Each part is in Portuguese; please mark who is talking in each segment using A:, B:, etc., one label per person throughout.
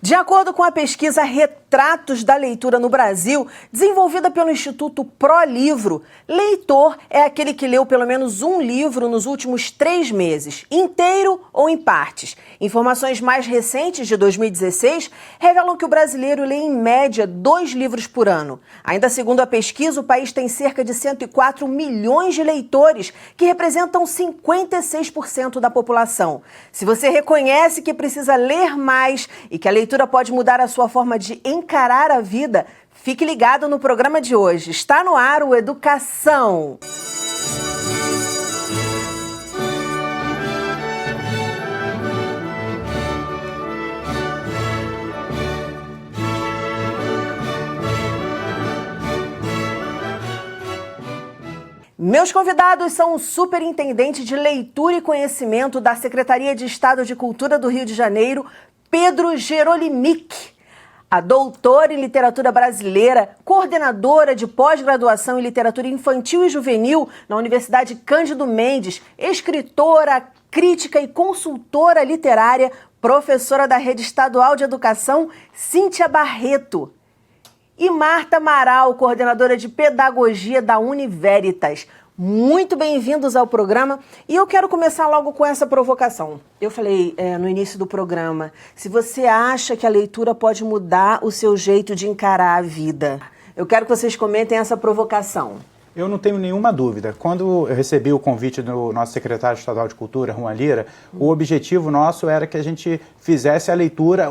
A: De acordo com a pesquisa Retratos da Leitura no Brasil, desenvolvida pelo Instituto ProLivro, leitor é aquele que leu pelo menos um livro nos últimos 3 meses, inteiro ou em partes. Informações mais recentes, de 2016, revelam que o brasileiro lê em média 2 livros por ano. Ainda segundo a pesquisa, o país tem cerca de 104 milhões de leitores, que representam 56% da população. Se você reconhece que precisa ler mais e que a leitura pode mudar a sua forma de encarar a vida, fique ligado no programa de hoje. Está no ar o Educação. Meus convidados são o superintendente de Leitura e Conhecimento da Secretaria de Estado de Cultura do Rio de Janeiro, Pedro Gerolimic, a doutora em Literatura Brasileira, coordenadora de pós-graduação em Literatura Infantil e Juvenil na Universidade Cândido Mendes, escritora, crítica e consultora literária, professora da Rede Estadual de Educação, Cíntia Barreto. E Marta Amaral, coordenadora de Pedagogia da Univeritas. Muito bem-vindos ao programa e eu quero começar logo com essa provocação. Eu falei no início do programa, se você acha que a leitura pode mudar o seu jeito de encarar a vida, eu quero que vocês comentem essa provocação.
B: Eu não tenho nenhuma dúvida. Quando eu recebi o convite do nosso secretário estadual de Cultura, Juan Lira, o objetivo nosso era que a gente fizesse a leitura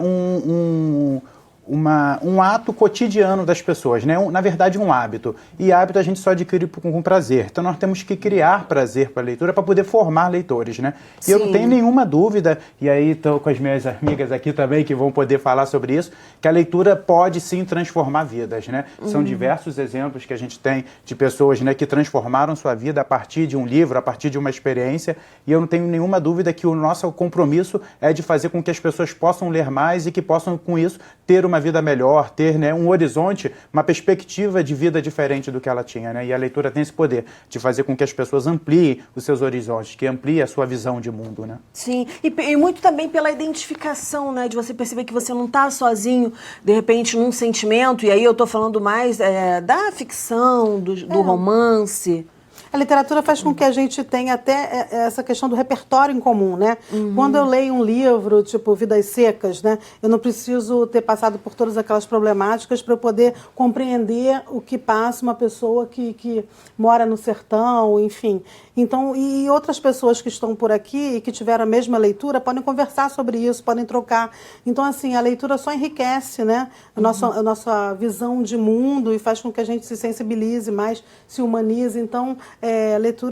B: um ato cotidiano das pessoas, né? Na verdade, um hábito. E hábito a gente só adquire com prazer. Então, nós temos que criar prazer para a leitura para poder formar leitores, né? E eu não tenho nenhuma dúvida, e aí estou com as minhas amigas aqui também que vão poder falar sobre isso, que a leitura pode sim transformar vidas, né? São diversos exemplos que a gente tem de pessoas, né, que transformaram sua vida a partir de um livro, a partir de uma experiência, e eu não tenho nenhuma dúvida que o nosso compromisso é de fazer com que as pessoas possam ler mais e que possam, com isso, ter uma vida melhor, ter, né, um horizonte, uma perspectiva de vida diferente do que ela tinha, né? E a leitura tem esse poder de fazer com que as pessoas ampliem os seus horizontes, que ampliem a sua visão de mundo, né?
A: Sim, e muito também pela identificação, né? De você perceber que você não está sozinho, de repente, num sentimento, e aí eu estou falando mais da ficção, do romance.
C: A literatura faz com que a gente tenha até essa questão do repertório em comum, né? Quando eu leio um livro, tipo Vidas Secas, né? Eu não preciso ter passado por todas aquelas problemáticas para eu poder compreender o que passa uma pessoa que mora no sertão, enfim. Então, e outras pessoas que estão por aqui e que tiveram a mesma leitura podem conversar sobre isso, podem trocar. Então, assim, a leitura só enriquece, né? A nossa visão de mundo e faz com que a gente se sensibilize mais, se humanize. Então,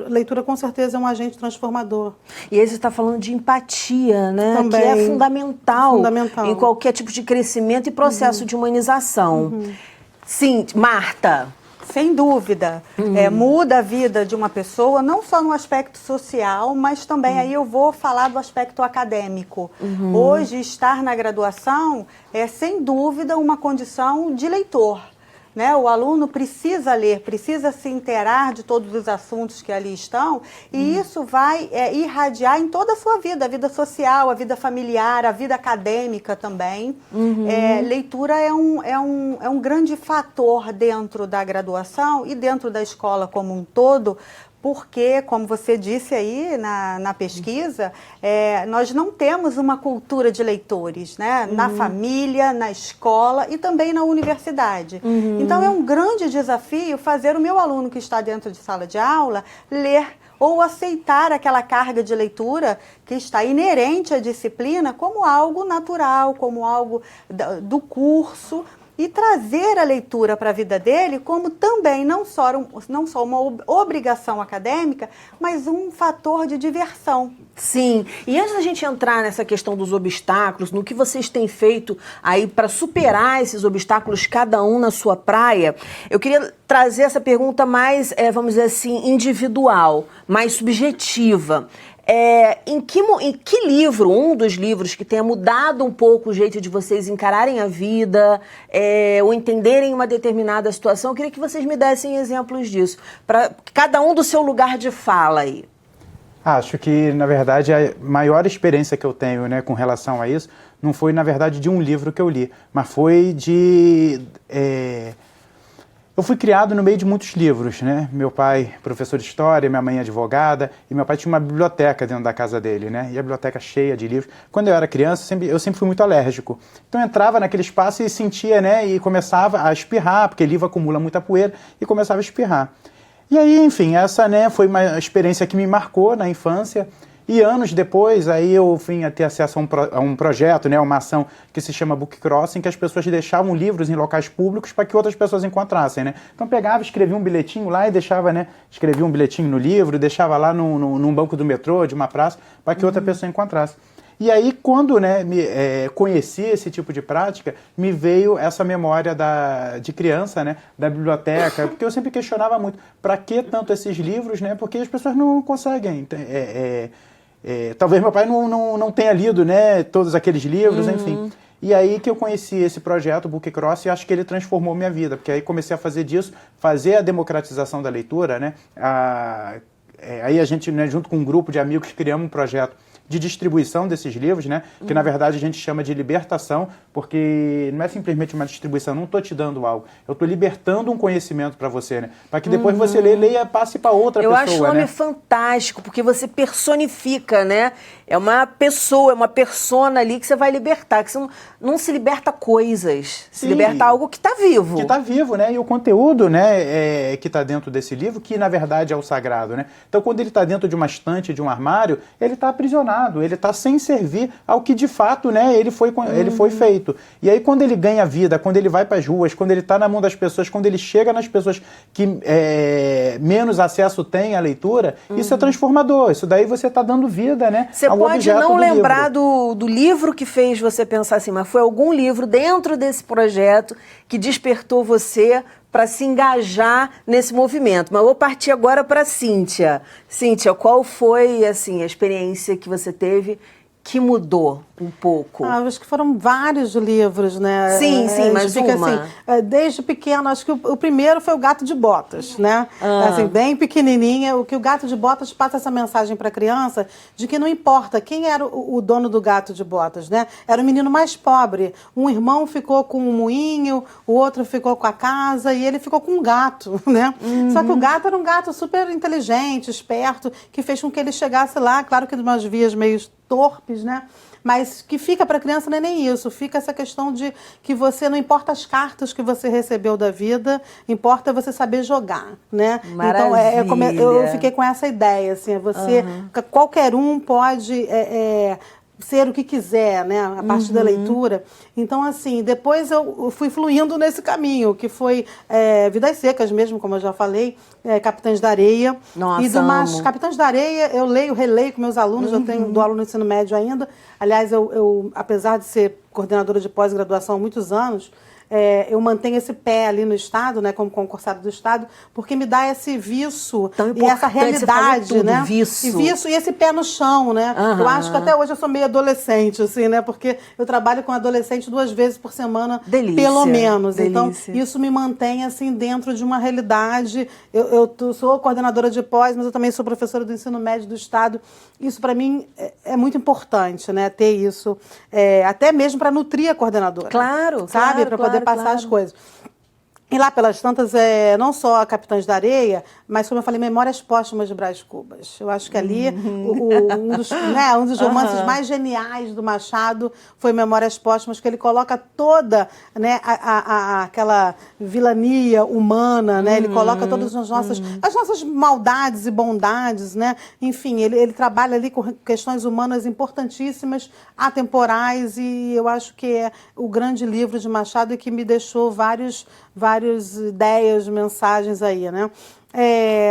C: leitura com certeza é um agente transformador.
A: E aí você está falando de empatia, né?
C: Também.
A: Que é fundamental em qualquer tipo de crescimento e processo de humanização. Sim, Marta.
D: Sem dúvida, muda a vida de uma pessoa, não só no aspecto social, mas também aí eu vou falar do aspecto acadêmico. Hoje, estar na graduação é, sem dúvida, uma condição de leitor. Né? O aluno precisa ler, precisa se inteirar de todos os assuntos que ali estão, e isso vai irradiar em toda a sua vida, a vida social, a vida familiar, a vida acadêmica também. Leitura é um grande fator dentro da graduação e dentro da escola como um todo, porque, como você disse aí na pesquisa, nós não temos uma cultura de leitores, né? Na família, na escola e também na universidade. Então, é um grande desafio fazer o meu aluno que está dentro de sala de aula ler ou aceitar aquela carga de leitura que está inerente à disciplina como algo natural, como algo do curso, e trazer a leitura para a vida dele como também não só uma obrigação acadêmica, mas um fator de diversão.
A: Sim, e antes da gente entrar nessa questão dos obstáculos, no que vocês têm feito aí para superar esses obstáculos, cada um na sua praia, eu queria trazer essa pergunta mais, vamos dizer assim, individual, mais subjetiva. Em que livro, um dos livros que tenha mudado um pouco o jeito de vocês encararem a vida, ou entenderem uma determinada situação, eu queria que vocês me dessem exemplos disso, para cada um do seu lugar de fala aí.
B: Acho que, na verdade, a maior experiência que eu tenho, né, com relação a isso, não foi, na verdade, de um livro que eu li, mas foi de... Eu fui criado no meio de muitos livros, né? Meu pai, professor de história, minha mãe advogada, e meu pai tinha uma biblioteca dentro da casa dele, né? E a biblioteca cheia de livros. Quando eu era criança, eu sempre fui muito alérgico. Então eu entrava naquele espaço e sentia, né? E começava a espirrar, porque livro acumula muita poeira, e começava a espirrar. E aí, enfim, essa, né, foi uma experiência que me marcou na infância. E anos depois, aí eu vim a ter acesso a um projeto, né, uma ação que se chama Book Crossing, que as pessoas deixavam livros em locais públicos para que outras pessoas encontrassem, né? Então pegava, escrevia um bilhetinho lá e deixava, né, escrevia um bilhetinho no livro, deixava lá num banco do metrô, de uma praça, para que outra pessoa encontrasse. E aí, quando, né, conheci esse tipo de prática, me veio essa memória de criança, né, da biblioteca, porque eu sempre questionava muito, para que tanto esses livros, né, porque as pessoas não conseguem... talvez meu pai não tenha lido, né, todos aqueles livros, enfim. E aí que eu conheci esse projeto, Book Cross, e acho que ele transformou minha vida, porque aí comecei a fazer disso, fazer a democratização da leitura, né. Aí a gente, né, junto com um grupo de amigos, criamos um projeto de distribuição desses livros, né? Que na verdade a gente chama de libertação, porque não é simplesmente uma distribuição, não estou te dando algo, eu estou libertando um conhecimento para você, né? Para que depois você leia, passe para outra pessoa, né?
A: Eu acho o nome fantástico, porque você personifica, né? É uma pessoa, é uma persona ali que você vai libertar, que você não se liberta coisas, se liberta algo que está vivo.
B: Que está vivo, né? E o conteúdo, né, que está dentro desse livro, que na verdade é o sagrado, né? Então quando ele está dentro de uma estante, de um armário, ele está aprisionado, ele está sem servir ao que de fato, né, ele foi feito. E aí quando ele ganha vida, quando ele vai para as ruas, quando ele está na mão das pessoas, quando ele chega nas pessoas que menos acesso têm à leitura, isso é transformador, isso daí você está dando vida, né?
A: Você pode não lembrar do livro que fez você pensar assim, mas foi algum livro dentro desse projeto que despertou você para se engajar nesse movimento. Mas eu vou partir agora para a Cíntia. Cíntia, qual foi assim, a experiência que você teve que mudou um pouco?
C: Acho que foram vários livros, né?
A: Sim, mas uma.
C: Assim, desde pequeno, acho que o primeiro foi o Gato de Botas, né? Assim, bem pequenininha, o que o Gato de Botas passa essa mensagem para a criança de que não importa quem era o dono do Gato de Botas, né? Era o menino mais pobre. Um irmão ficou com um moinho, o outro ficou com a casa e ele ficou com um gato, né? Só que o gato era um gato super inteligente, esperto, que fez com que ele chegasse lá, claro que de umas vias meio torpes, né? Mas que fica para a criança não é nem isso, fica essa questão de que você, não importa as cartas que você recebeu da vida, importa você saber jogar, né?
A: Maravilha.
C: Então, eu fiquei com essa ideia, assim, qualquer um pode... ser o que quiser, né, a partir da leitura. Então, assim, depois eu fui fluindo nesse caminho, que foi Vidas Secas mesmo, como eu já falei, Capitães da Areia.
A: Nossa,
C: e do mais Capitães da Areia, eu leio, releio com meus alunos, eu dou aula no ensino médio ainda. Aliás, eu apesar de ser coordenadora de pós-graduação há muitos anos, eu mantenho esse pé ali no Estado, né, como concursado do Estado, porque me dá esse viço e essa realidade,
A: tudo,
C: né?
A: Viço.
C: E esse pé no chão, né? Eu acho que até hoje eu sou meio adolescente, assim, né? Porque eu trabalho com adolescente 2 vezes por semana, pelo menos.
A: Delícia.
C: Então, isso me mantém, assim, dentro de uma realidade. Eu sou coordenadora de pós, mas eu também sou professora do ensino médio do Estado. Isso, para mim, é muito importante, né? Ter isso, até mesmo para nutrir a coordenadora.
A: Claro,
C: sabe? Para poder passar as coisas. E lá pelas tantas, não só a Capitães da Areia, mas, como eu falei, Memórias Póstumas de Brás Cubas. Eu acho que ali um dos romances mais geniais do Machado foi Memórias Póstumas, que ele coloca toda, né, aquela vilania humana, né? Ele coloca todas as nossas maldades e bondades, né? Enfim, ele trabalha ali com questões humanas importantíssimas, atemporais, e eu acho que é o grande livro de Machado e que me deixou várias ideias, mensagens aí, né?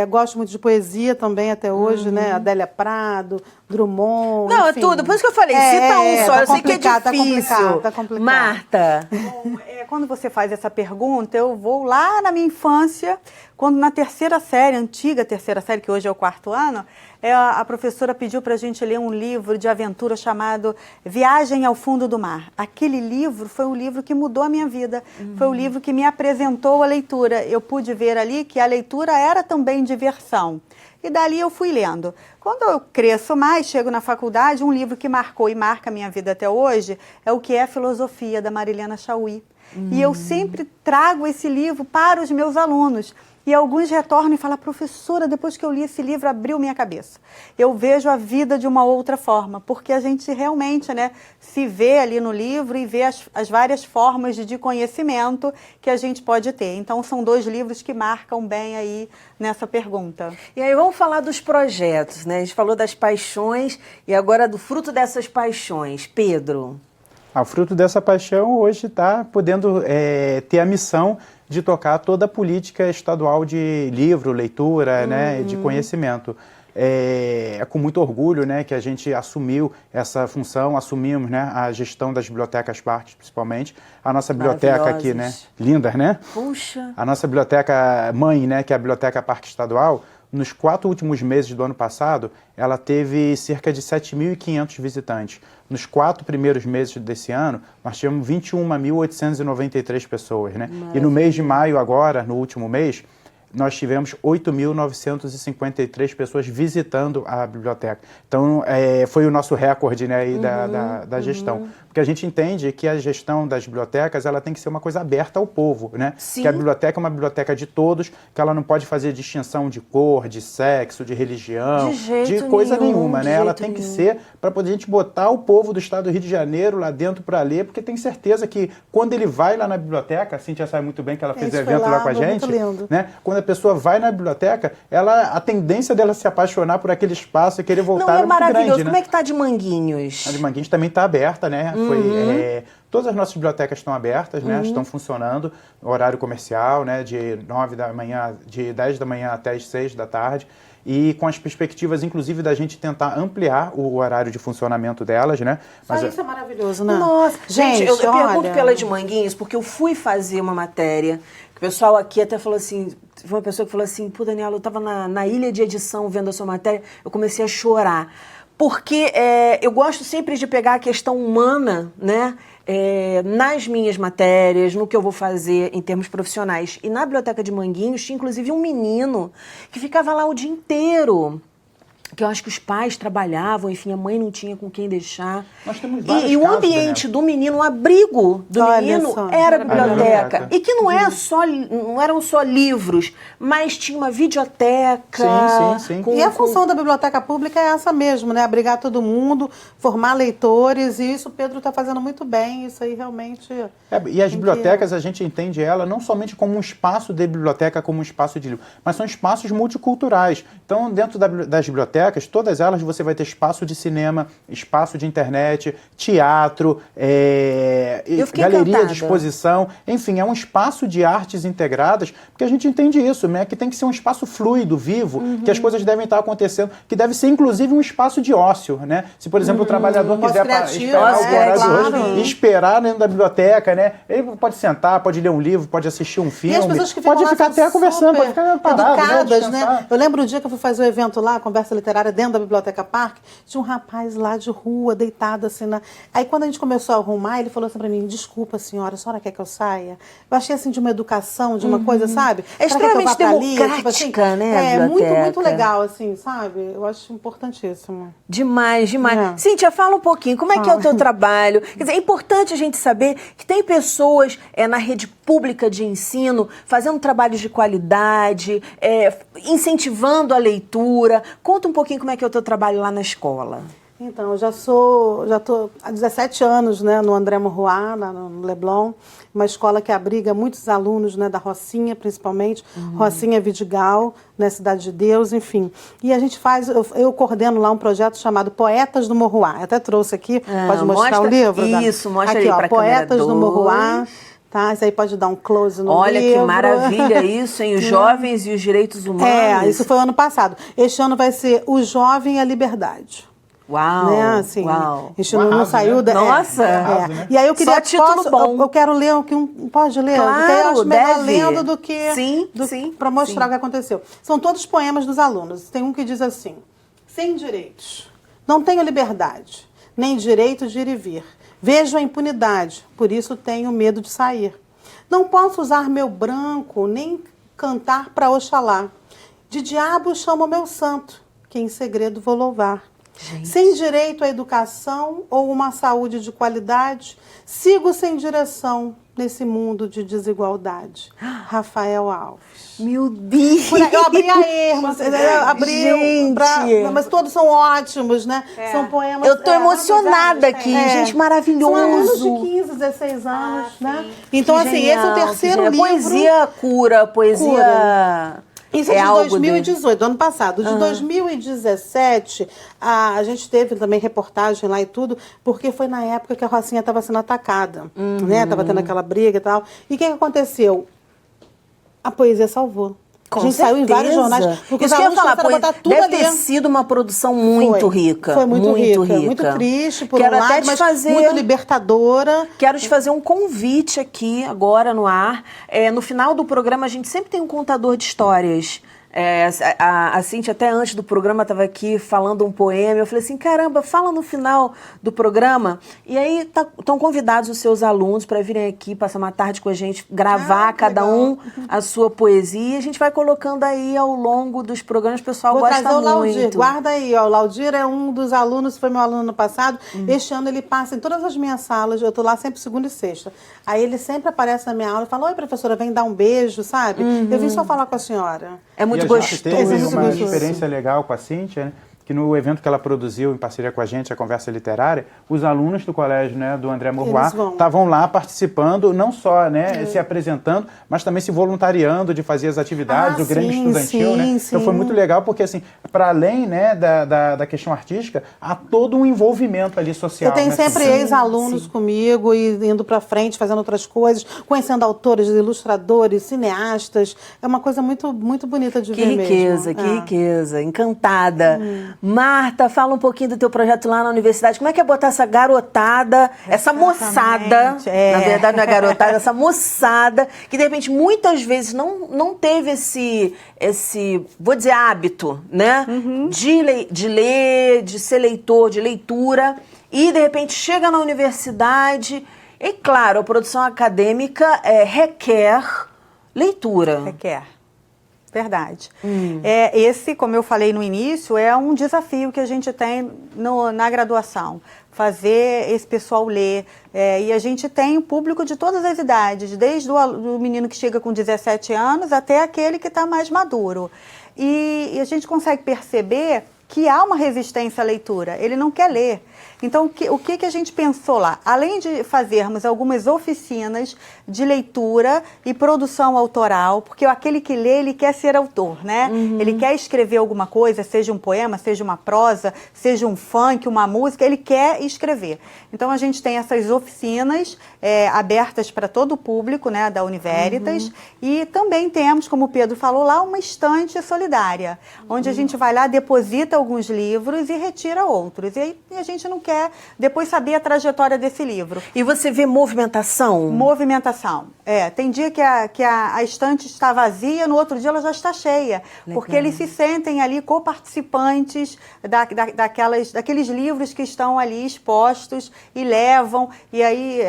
C: Gosto muito de poesia também até hoje, né? Adélia Prado, Drummond,
A: Não,
C: enfim.
A: é tudo. Por isso que eu falei, cita um só. Eu sei que é difícil.
C: Tá complicado.
A: Marta.
D: Bom, quando você faz essa pergunta, eu vou lá na minha infância, quando na terceira série, antiga terceira série, que hoje é o 4º ano, a professora pediu para a gente ler um livro de aventura chamado Viagem ao Fundo do Mar. Aquele livro foi um livro que mudou a minha vida. Foi o livro que me apresentou a leitura. Eu pude ver ali que a leitura era era também diversão. E dali eu fui lendo. Quando eu cresço mais, chego na faculdade, um livro que marcou e marca a minha vida até hoje é O que é Filosofia, da Marilena Chaui. E eu sempre trago esse livro para os meus alunos. E alguns retornam e falam, professora, depois que eu li esse livro, abriu minha cabeça. Eu vejo a vida de uma outra forma, porque a gente realmente, né, se vê ali no livro e vê as várias formas de conhecimento que a gente pode ter. Então, são 2 livros que marcam bem aí nessa pergunta.
A: E aí vamos falar dos projetos, né? A gente falou das paixões e agora do fruto dessas paixões. Pedro.
B: O fruto dessa paixão hoje está podendo ter a missão de tocar toda a política estadual de livro, leitura, né, de conhecimento. É com muito orgulho, né, que a gente assumiu essa função, assumimos, né, a gestão das bibliotecas parques, principalmente. A nossa biblioteca aqui, né, linda, né?
A: Puxa!
B: A nossa biblioteca mãe, né, que é a Biblioteca Parque Estadual, nos 4 últimos meses do ano passado, ela teve cerca de 7.500 visitantes. Nos 4 primeiros meses desse ano, nós tivemos 21.893 pessoas, né? E no mês de maio agora, no último mês, nós tivemos 8.953 pessoas visitando a biblioteca. Então, foi o nosso recorde, né, aí da gestão. Porque a gente entende que a gestão das bibliotecas ela tem que ser uma coisa aberta ao povo, né?
A: Sim.
B: Que a biblioteca é uma biblioteca de todos, que ela não pode fazer distinção de cor, de sexo, de religião, de coisa nenhuma, né? Ela tem que ser para poder a gente botar o povo do estado do Rio de Janeiro lá dentro para ler, porque tem certeza que quando ele vai lá na biblioteca, a Cíntia sabe muito bem que ela fez evento lá com a gente, né? Quando a pessoa vai na biblioteca, a tendência dela se apaixonar por aquele espaço e querer voltar é muito
A: maravilhoso.
B: grande, né?
A: Como é que tá de Manguinhos?
B: A de Manguinhos também está aberta, né? Todas as nossas bibliotecas estão abertas, né? Estão funcionando, horário comercial, né? De 9 da manhã, de 10 da manhã até as 6 da tarde. E com as perspectivas, inclusive, da gente tentar ampliar o horário de funcionamento delas, né?
C: Mas isso é maravilhoso, né?
A: Nossa, gente, eu pergunto
C: olha...
A: pela de Manguinhos, porque eu fui fazer uma matéria, que o pessoal aqui até falou assim, foi uma pessoa que falou assim, pô, Daniela, eu estava na ilha de edição vendo a sua matéria, eu comecei a chorar. Porque eu gosto sempre de pegar a questão humana, né? Nas minhas matérias, no que eu vou fazer em termos profissionais. E na Biblioteca de Manguinhos tinha inclusive um menino que ficava lá o dia inteiro. Que eu acho que os pais trabalhavam, enfim, a mãe não tinha com quem deixar.
B: Nós temos vários
A: e o
B: casos,
A: ambiente
B: né?
A: do menino, o abrigo do menino era a biblioteca. E que não eram só livros, mas tinha uma videoteca.
B: Sim.
C: E a função da biblioteca pública é essa mesmo, né? Abrigar todo mundo, formar leitores, e isso o Pedro está fazendo muito bem, isso aí realmente...
B: E as bibliotecas, a gente entende ela não somente como um espaço de biblioteca, como um espaço de livro, mas são espaços multiculturais. Então, dentro das bibliotecas, todas elas você vai ter espaço de cinema, espaço de internet, teatro, galeria
A: encantada.
B: de exposição, enfim, é um espaço de artes integradas, porque a gente entende isso, né? Que tem que ser um espaço fluido, vivo, que as coisas devem estar acontecendo, que deve ser inclusive um espaço de ócio, né? Se, por exemplo, o trabalhador quiser esperar o horário de hoje, esperar dentro da biblioteca, né? Ele pode sentar, pode ler um livro, pode assistir um filme,
C: e as pessoas que
B: pode ficar até conversando, pode ficar parado,
C: educadas,
B: né?
C: Eu lembro um dia que eu fui fazer um evento lá, conversa literária dentro da Biblioteca Parque, tinha um rapaz lá de rua, deitado assim Aí quando a gente começou a arrumar, ele falou assim pra mim, desculpa senhora, a senhora quer que eu saia? Eu achei assim de uma educação, de uma coisa, sabe?
A: É extremamente democrática,
C: tipo assim,
A: né, a
C: muito
A: biblioteca.
C: legal, assim, sabe? Eu acho importantíssimo.
A: Demais. Cíntia, fala um pouquinho, como é que é o teu trabalho? Quer dizer, é importante a gente saber que tem pessoas na rede pública de ensino fazendo trabalhos de qualidade, incentivando a leitura. Conta um pouquinho como é que é o teu trabalho lá na escola.
C: Então, eu já estou há 17 anos, né, no André Morroá, no Leblon, uma escola que abriga muitos alunos, né, da Rocinha, principalmente, Rocinha Vidigal, né, Cidade de Deus, enfim. E a gente eu coordeno lá um projeto chamado Poetas do Morroá. Eu até trouxe aqui, pode mostrar o livro?
A: Isso, mostra
C: aqui,
A: aí para a câmera.
C: Poetas do Morroá. Tá, isso aí pode dar um close no livro.
A: Olha que maravilha isso, hein? Os jovens e os direitos humanos.
C: Isso foi ano passado. Este ano vai ser O Jovem e a Liberdade.
A: Uau,
C: né? Assim,
A: uau.
C: Isso não saiu da...
A: Nossa!
B: Né?
C: E aí eu queria...
A: Só título bom.
C: Eu quero ler pode ler?
A: Claro,
C: porque eu acho melhor
A: deve.
C: lendo do que...
A: Sim.
C: Para mostrar o que aconteceu. São todos poemas dos alunos. Tem um que diz assim: sem direitos, não tenho liberdade, nem direito de ir e vir. Vejo a impunidade, por isso tenho medo de sair. Não posso usar meu branco, nem cantar para Oxalá. De diabo chama o meu santo, que em segredo vou louvar. Sem direito à educação ou uma saúde de qualidade, sigo sem direção nesse mundo de desigualdade. Rafael Alves.
A: Meu Deus!
C: Eu abri a erma, mas todos são ótimos, né? São poemas...
A: Eu tô emocionada aqui, gente, maravilhoso.
C: São alunos de 15, 16 anos, né? Então, assim, esse é o terceiro livro.
A: Poesia cura, poesia...
C: Isso é de 2018, do ano passado. De 2017, a gente teve também reportagem lá e tudo, porque foi na época que a Rocinha estava sendo atacada, né? Estava tendo aquela briga e tal. E o que aconteceu? A poesia salvou.
A: Com
C: a gente
A: certeza.
C: saiu em vários jornais. Porque
A: isso que eu ia falar, deve ter
C: ali.
A: sido uma produção muito rica.
C: Foi muito rica. Muito triste, por
A: Quero
C: um lado,
A: até te
C: mas
A: fazer,
C: muito libertadora.
A: Quero te fazer um convite aqui, agora no ar. No final do programa, a gente sempre tem um contador de histórias. A Cíntia, até antes do programa, estava aqui falando um poema. Eu falei assim, caramba, fala no final do programa. E aí estão convidados os seus alunos para virem aqui, passar uma tarde com a gente, gravar cada um a sua poesia. A gente vai colocando aí ao longo dos programas, o pessoal gosta muito. Vou trazer o
C: Laudir, guarda aí. O Laudir é um dos alunos, foi meu aluno no passado. Este ano ele passa em todas as minhas salas, eu estou lá sempre segunda e sexta. Aí ele sempre aparece na minha aula e fala, oi professora, vem dar um beijo, sabe? Eu vim só falar com a senhora.
A: É muito
B: a
A: gostoso.
B: gente teve uma experiência legal com a Cíntia, né? Que no evento que ela produziu em parceria com a gente, a Conversa Literária, os alunos do colégio, né, do André Maurois estavam lá participando, não só, né, se apresentando, mas também se voluntariando de fazer as atividades do Grêmio Estudantil, né? Então foi muito legal porque, assim, para além, né, da questão artística, há todo um envolvimento ali social.
C: Eu tenho
B: né?
C: sempre ex-alunos comigo e indo para frente, fazendo outras coisas, conhecendo autores, ilustradores, cineastas. É uma coisa muito, muito bonita de ver mesmo.
A: Que riqueza, encantada. Marta, fala um pouquinho do teu projeto lá na universidade. Como é que é botar essa garotada, essa moçada, na verdade não é garotada, essa moçada, que de repente muitas vezes não teve esse vou dizer, hábito, né? De ler, de ser leitor, de leitura, e de repente chega na universidade, e claro, a produção acadêmica requer leitura.
D: Requer. Verdade. Esse, como eu falei no início, é um desafio que a gente tem na graduação. Fazer esse pessoal ler. E a gente tem o público de todas as idades, desde o menino que chega com 17 anos até aquele que está mais maduro. E a gente consegue perceber que há uma resistência à leitura. Ele não quer ler. Então, o que a gente pensou lá? Além de fazermos algumas oficinas de leitura e produção autoral, porque aquele que lê, ele quer ser autor, né? Ele quer escrever alguma coisa, seja um poema, seja uma prosa, seja um funk, uma música, ele quer escrever. Então, a gente tem essas oficinas abertas para todo o público, né, da Univeritas, e também temos, como o Pedro falou lá, uma estante solidária, onde a gente vai lá, deposita alguns livros e retira outros. E aí a gente não quer depois saber a trajetória desse livro.
A: E você vê movimentação?
D: Movimentação. Tem dia que a estante está vazia, no outro dia ela já está cheia. Legal. Porque eles se sentem ali coparticipantes daqueles livros que estão ali expostos e levam, e aí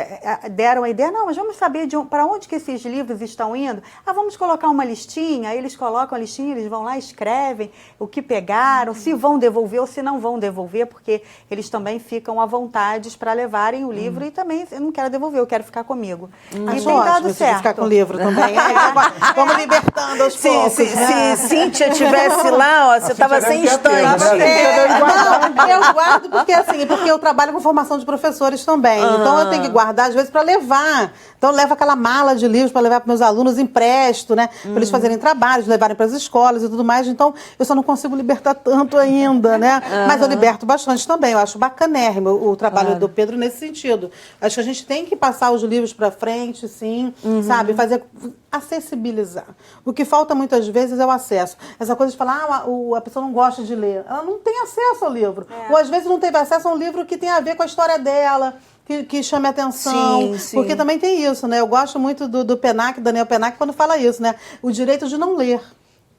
D: deram a ideia, não, mas vamos saber para onde que esses livros estão indo. Vamos colocar uma listinha, aí eles colocam a listinha, eles vão lá, escrevem o que pegaram, se vão devolver ou se não vão devolver, porque eles também ficam à vontade para levarem o livro e também, eu não quero devolver, eu quero ficar comigo. E tem dado certo.
C: Ficar com o livro também. Vamos libertando aos poucos.
A: Se Cíntia tivesse lá, ó, você estava sem estante.
C: Não, eu guardo porque eu trabalho com formação de professores também. Então eu tenho que guardar, às vezes, para levar. Então eu levo aquela mala de livros para levar para meus alunos, empresto, né? Para eles fazerem trabalhos, levarem para as escolas e tudo mais. Então eu só não consigo libertar tanto ainda, né? Mas eu liberto bastante também. Eu acho bacanérrimo o trabalho do Pedro nesse sentido. Acho que a gente tem que passar os livros para frente, sim, sabe? Acessibilizar. O que falta muitas vezes é o acesso. Essa coisa de falar, a pessoa não gosta de ler. Ela não tem acesso ao livro. Ou às vezes não teve acesso a um livro que tem a ver com a história dela, que chame atenção. Sim. Porque também tem isso, né? Eu gosto muito do Penac, Daniel Penac, quando fala isso, né? O direito de não ler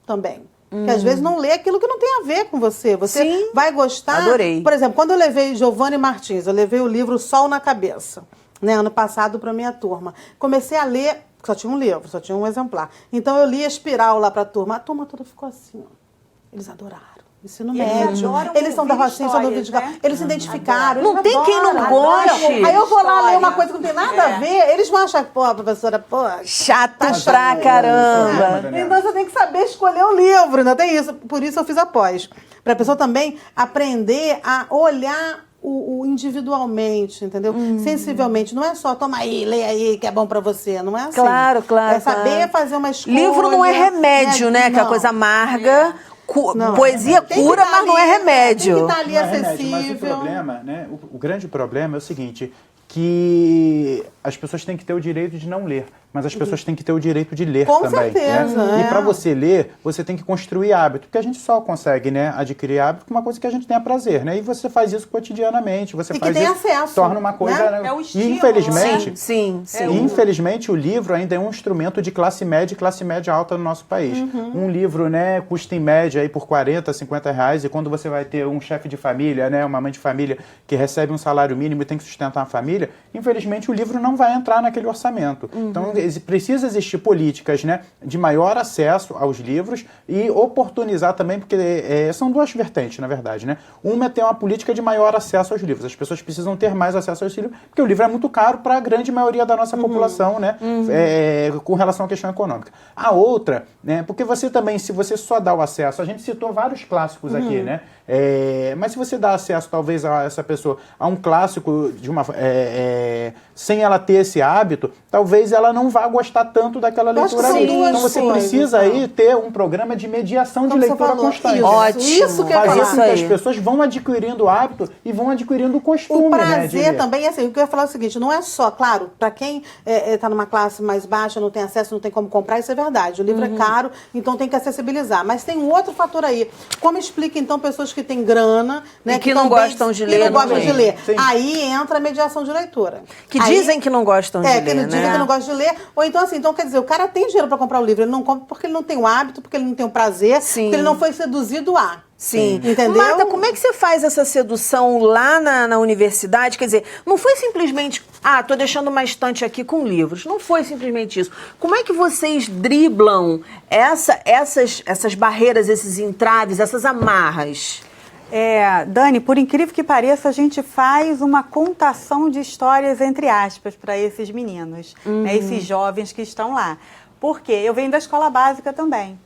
C: também. Que às vezes não lê aquilo que não tem a ver com você. Você vai gostar.
A: Adorei.
C: Por exemplo, quando eu levei Giovanni Martins, eu levei o livro Sol na Cabeça. né, ano passado para minha turma. Comecei a ler, só tinha um livro, só tinha um exemplar. Então eu li a Espiral lá para a turma toda ficou assim, ó. Eles adoraram. Ensino médio. Eles são da Rocinha, são do vídeo, né? Eles se identificaram.
A: Não tem quem não goste.
C: Aí eu vou lá ler uma coisa que não tem nada a ver, eles vão achar, pô, professora, pô,
A: chata pra caramba.
C: Então você tem que saber escolher o livro, ainda tem isso. Por isso eu fiz a pós. Para a pessoa também aprender a olhar o individualmente, entendeu? Sensivelmente. Não é só toma aí, lê aí, que é bom pra você. Não é assim.
A: Claro.
C: É saber fazer uma escolha.
A: Livro não é remédio, né? Aquela coisa amarga. Poesia cura, mas não é remédio.
C: Tem que estar ali
B: Não é
C: acessível.
B: remédio, mas o problema, né? O grande problema é o seguinte, que as pessoas têm que ter o direito de não ler, mas as pessoas têm que ter o direito de ler
C: Com
B: também.
C: certeza,
B: né?
C: é.
B: E para você ler, você tem que construir hábito, porque a gente só consegue, né, adquirir hábito com uma coisa que a gente tenha prazer, né? E você faz isso cotidianamente, você
C: E que
B: faz
C: tem
B: isso,
C: acesso,
B: torna uma coisa...
C: né?
D: É o estilo,
B: e infelizmente,
A: Sim.
B: infelizmente, o livro ainda é um instrumento de classe média alta no nosso país. Um livro, né, custa em média aí por 40, 50 reais, e quando você vai ter um chefe de família, né, uma mãe de família que recebe um salário mínimo e tem que sustentar a família, infelizmente o livro não vai entrar naquele orçamento. Então precisa existir políticas, né, de maior acesso aos livros e oportunizar também, porque são duas vertentes, na verdade, né? Uma é ter uma política de maior acesso aos livros. As pessoas precisam ter mais acesso aos livros, porque o livro é muito caro para a grande maioria da nossa população, né, com relação à questão econômica. A outra, né, porque você também, se você só dá o acesso, a gente citou vários clássicos aqui, né? Mas se você dá acesso, talvez, a essa pessoa a um clássico de uma, sem ela ter esse hábito, talvez ela não vá gostar tanto daquela leitura ali. Então você precisa aí ter um programa de mediação de leitura constante.
C: Isso que eu
B: fazer
C: falar.
B: com que as pessoas vão adquirindo o hábito e vão adquirindo o costume.
C: O prazer,
B: né,
C: também, assim, o que eu ia falar é o seguinte, não é só, claro, para quem está numa classe mais baixa, não tem acesso, não tem como comprar, isso é verdade. O livro é caro, então tem que acessibilizar. Mas tem um outro fator aí. Como explica, então, pessoas que têm grana, né,
A: e que não gostam de ler.
C: Que não gostam de ler.
B: Sim.
C: Aí entra a mediação de leitura.
A: Que dizem que não gostam de ler,
C: que dizem que não gostam de ler. Ou então, assim, então, quer dizer, o cara tem dinheiro para comprar o livro, ele não compra porque ele não tem o hábito, porque ele não tem o prazer, porque ele não foi seduzido a.
A: Sim.
C: Entendeu?
A: Marta, como é que você faz essa sedução lá na universidade? Quer dizer, não foi simplesmente, tô deixando uma estante aqui com livros. Não foi simplesmente isso. Como é que vocês driblam essas barreiras, esses entraves, essas amarras?
D: Dani, por incrível que pareça, a gente faz uma contação de histórias, entre aspas, para esses meninos, né, esses jovens que estão lá. Por quê? Eu venho da escola básica também.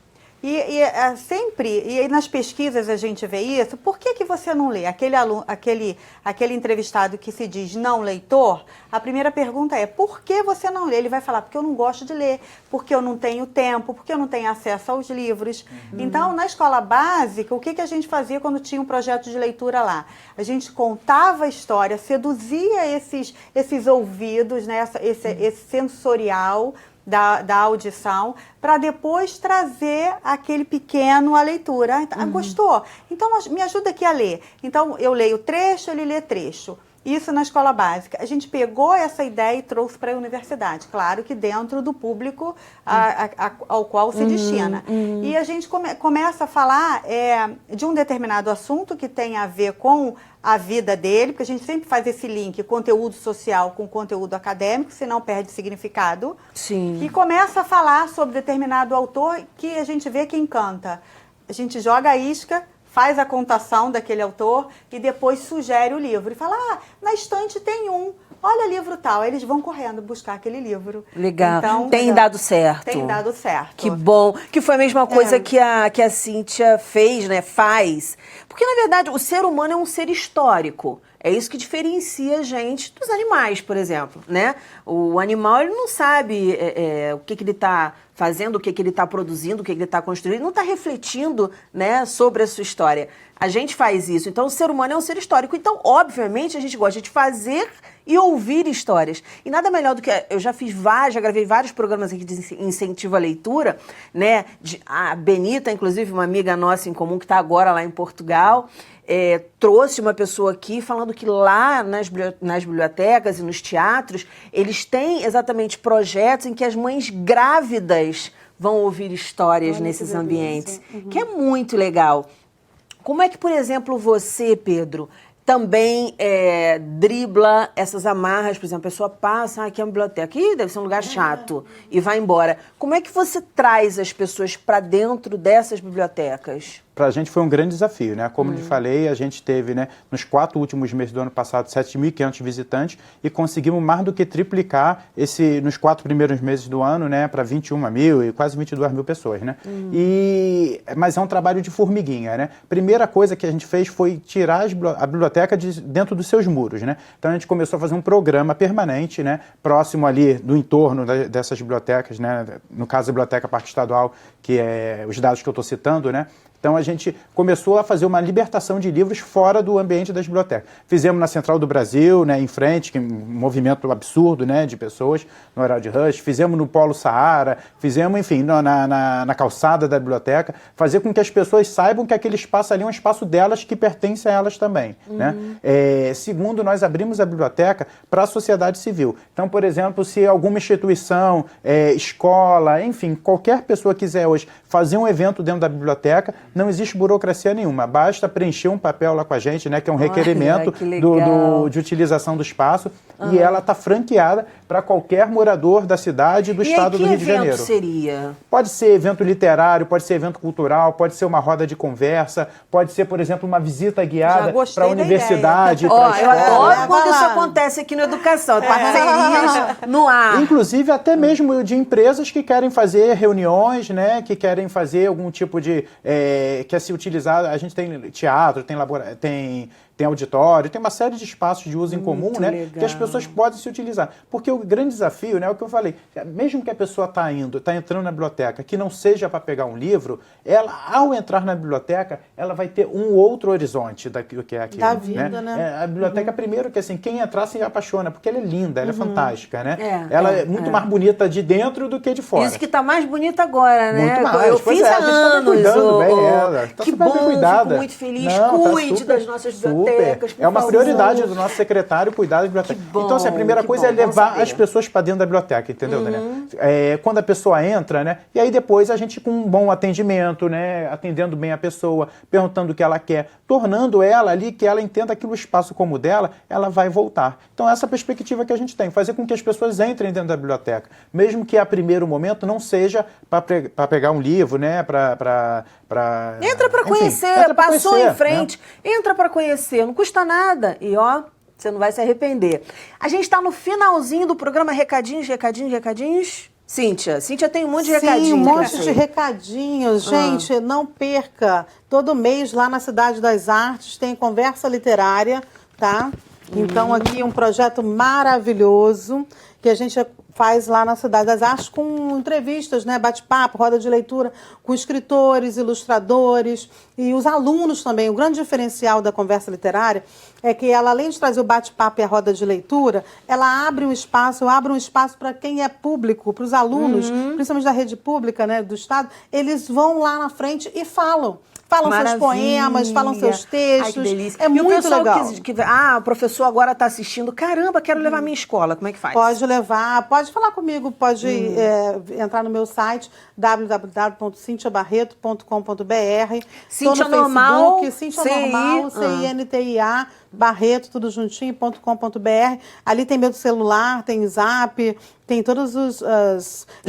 D: E nas pesquisas a gente vê isso, por que você não lê? Aquele entrevistado que se diz não leitor, a primeira pergunta é, por que você não lê? Ele vai falar, porque eu não gosto de ler, porque eu não tenho tempo, porque eu não tenho acesso aos livros. Então, na escola básica, o que a gente fazia quando tinha um projeto de leitura lá? A gente contava a história, seduzia esses ouvidos, né, esse sensorial, da audição, para depois trazer aquele pequeno à leitura. Gostou? Então, me ajuda aqui a ler. Então, eu leio trecho, ele lê trecho. Isso na escola básica. A gente pegou essa ideia e trouxe para a universidade. Claro que dentro do público ao qual se destina. E a gente começa a falar de um determinado assunto que tem a ver com a vida dele, porque a gente sempre faz esse link, conteúdo social com conteúdo acadêmico, senão perde significado.
A: Sim.
D: E começa a falar sobre determinado autor que a gente vê que encanta. A gente joga a isca, faz a contação daquele autor e depois sugere o livro. E fala, na estante tem um. Olha livro tal. Aí eles vão correndo buscar aquele livro.
A: Legal.
D: Então,
A: tem dado certo.
D: Tem dado certo.
A: Que bom. Que foi a mesma coisa que a Cíntia fez, né? Faz. Porque, na verdade, o ser humano é um ser histórico. É isso que diferencia a gente dos animais, por exemplo, né? O animal, ele não sabe o que ele está fazendo, o que ele está produzindo, o que ele está construindo, não está refletindo, né, sobre a sua história. A gente faz isso. Então, o ser humano é um ser histórico. Então, obviamente, a gente gosta de fazer e ouvir histórias. E nada melhor do que... Eu já gravei vários programas aqui de incentivo à leitura, né? A Benita, inclusive, uma amiga nossa em comum, que está agora lá em Portugal, trouxe uma pessoa aqui falando que lá nas bibliotecas e nos teatros, eles têm exatamente projetos em que as mães grávidas vão ouvir histórias nesses ambientes, que é muito legal. Como é que, por exemplo, você, Pedro, também dribla essas amarras, por exemplo, a pessoa passa, aqui é uma biblioteca, ih, deve ser um lugar chato, e vai embora. Como é que você traz as pessoas para dentro dessas bibliotecas?
B: Para a gente foi um grande desafio, né? Como eu falei, a gente teve, né, nos 4 últimos meses do ano passado, 7.500 visitantes e conseguimos mais do que triplicar nos 4 primeiros meses do ano, né, para 21 mil e quase 22 mil pessoas, né? Mas é um trabalho de formiguinha, né? Primeira coisa que a gente fez foi tirar a biblioteca dentro dos seus muros, né? Então a gente começou a fazer um programa permanente, né, próximo ali do entorno dessas bibliotecas, né? No caso a Biblioteca Parque Estadual, que é os dados que eu estou citando, né? Então a gente começou a fazer uma libertação de livros fora do ambiente das bibliotecas. Fizemos na Central do Brasil, né, em frente, que é um movimento absurdo, né, de pessoas no horário de rush. Fizemos no Polo Saara, fizemos, enfim, na calçada da biblioteca, fazer com que as pessoas saibam que aquele espaço ali é um espaço delas que pertence a elas também. Né? Segundo, nós abrimos a biblioteca para a sociedade civil. Então, por exemplo, se alguma instituição, escola, enfim, qualquer pessoa quiser hoje fazer um evento dentro da biblioteca, não existe burocracia nenhuma, basta preencher um papel lá com a gente, né, que é um requerimento de utilização do espaço, e ela está franqueada para qualquer morador da cidade e do estado do Rio de Janeiro.
A: Que evento seria?
B: Pode ser evento literário, pode ser evento cultural, pode ser uma roda de conversa, pode ser, por exemplo, uma visita guiada para a universidade.
A: Eu adoro quando isso acontece aqui no Educação, parcerias no ar.
B: Inclusive até mesmo de empresas que querem fazer reuniões, né, que querem fazer algum tipo de... quer se utilizar, a gente tem teatro, tem auditório, tem uma série de espaços de uso em comum, né,
A: legal.
B: que as pessoas podem se utilizar. Porque o grande desafio, né, é o que eu falei, mesmo que a pessoa está entrando na biblioteca, que não seja para pegar um livro, ela, ao entrar na biblioteca, ela vai ter um outro horizonte do que é aquilo.
C: Da vida, né?
B: A biblioteca, primeiro, que assim, quem entrar se apaixona, porque ela é linda, ela é fantástica, né? Ela é muito mais bonita de dentro do que de fora.
A: Isso que está mais bonita agora, né?
B: Muito mais.
A: Eu fiz há anos.
B: Cuidando bem ela. Tá
A: Que
B: super
A: bom,
B: bem cuidada.
A: fico muito feliz.
B: Não,
A: Cuide das nossas bibliotecas.
B: É uma prioridade do nosso secretário cuidar da biblioteca.
A: Bom,
B: então, assim, a primeira coisa é levar as pessoas para dentro da biblioteca, entendeu, Daniela? Quando a pessoa entra, né? E aí depois a gente com um bom atendimento, né? Atendendo bem a pessoa, perguntando o que ela quer, tornando ela ali que ela entenda aquilo, o espaço como dela, ela vai voltar. Então, essa é a perspectiva que a gente tem, fazer com que as pessoas entrem dentro da biblioteca, mesmo que a primeiro momento não seja para pegar um livro, né?
A: Entra para conhecer, passou em frente, né? Entra para conhecer, não custa nada. E ó, você não vai se arrepender. A gente está no finalzinho do programa Recadinhos. Cíntia tem um monte de recadinhos.
C: Sim, um monte de recadinhos. Gente, não perca. Todo mês lá na Cidade das Artes tem conversa literária, tá? Então aqui um projeto maravilhoso que a gente faz lá na Cidade das Artes com entrevistas, né, bate-papo, roda de leitura com escritores, ilustradores e os alunos também. O grande diferencial da conversa literária é que ela, além de trazer o bate-papo e a roda de leitura, ela abre um espaço para quem é público, para os alunos, principalmente da rede pública, né, do Estado, eles vão lá na frente e falam seus poemas, falam seus textos.
A: Ai, que delícia.
C: É muito legal.
A: O professor agora está assistindo. Caramba, quero levar minha escola. Como é que faz?
C: Pode levar, pode falar comigo, pode entrar no meu site www.cinciabarreto.com.br.
A: Cíntia Normal,
C: Cíntia Normal, CINTIA, Barreto, tudo juntinho.com.br. Ali tem meu celular, tem Zap, tem todos os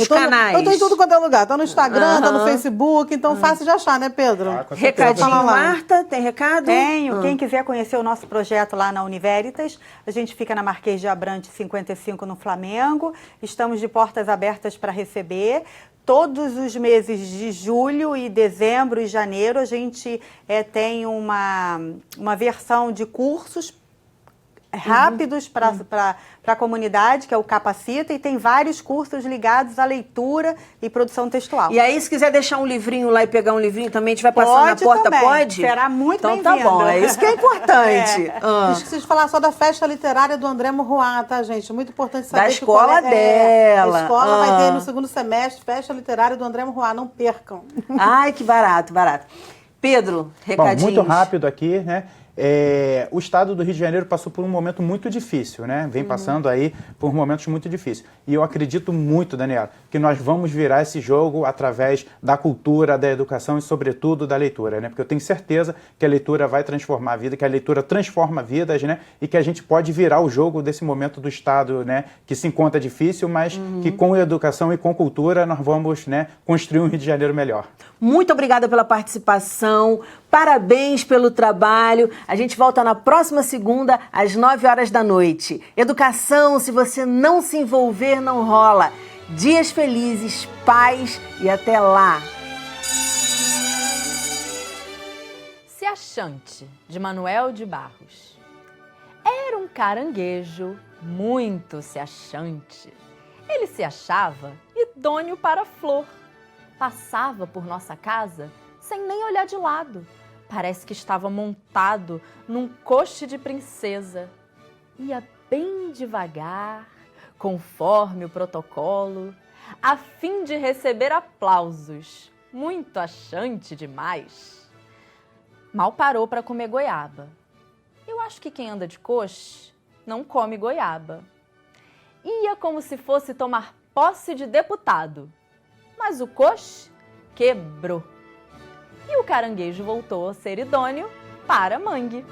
A: canais.
C: Eu tô em tudo quanto é lugar. Tá no Instagram, tá no Facebook, então fácil de achar, né, Pedro?
A: Recadinho, Marta, tem recado?
D: Tenho. Quem quiser conhecer o nosso projeto lá na Univeritas, a gente fica na Marquês de Abrantes 55 no Flamengo. Estamos de portas abertas para receber. Todos os meses de julho e dezembro e janeiro a gente tem uma versão de cursos rápidos para a comunidade, que é o Capacita, e tem vários cursos ligados à leitura e produção textual.
A: E aí, se quiser deixar um livrinho lá e pegar um livrinho também, a gente vai passar na porta,
D: também.
A: pode?
D: Será muito
A: então
D: bem-vindo.
A: Então tá bom, é isso que é importante.
C: Esqueci de falar só da festa literária do André Murruá, tá, gente? Muito importante saber
A: da
C: que
A: escola dela.
C: A escola vai ter no segundo semestre festa literária do André Murruá, não percam.
A: Ai, que barato. Pedro, recadinhos.
B: Bom, muito rápido aqui, né? o estado do Rio de Janeiro passou por um momento muito difícil, né? Vem passando aí por momentos muito difíceis. E eu acredito muito, Daniela, que nós vamos virar esse jogo através da cultura, da educação e, sobretudo, da leitura, né? Porque eu tenho certeza que a leitura vai transformar a vida, que a leitura transforma vidas, né? E que a gente pode virar o jogo desse momento do estado, né? Que se encontra difícil, mas que com educação e com cultura nós vamos, né? Construir um Rio de Janeiro melhor.
A: Muito obrigada pela participação, parabéns pelo trabalho. A gente volta na próxima segunda, às 9 horas da noite. Educação, se você não se envolver, não rola. Dias felizes, paz e até lá.
E: Se Achante, de Manuel de Barros. Era um caranguejo muito se achante. Ele se achava idôneo para a flor. Passava por nossa casa sem nem olhar de lado. Parece que estava montado num coche de princesa. Ia bem devagar, conforme o protocolo, a fim de receber aplausos. Muito achante demais. Mal parou para comer goiaba. Eu acho que quem anda de coche não come goiaba. Ia como se fosse tomar posse de deputado. Mas o coche quebrou. E o caranguejo voltou a ser idôneo para mangue.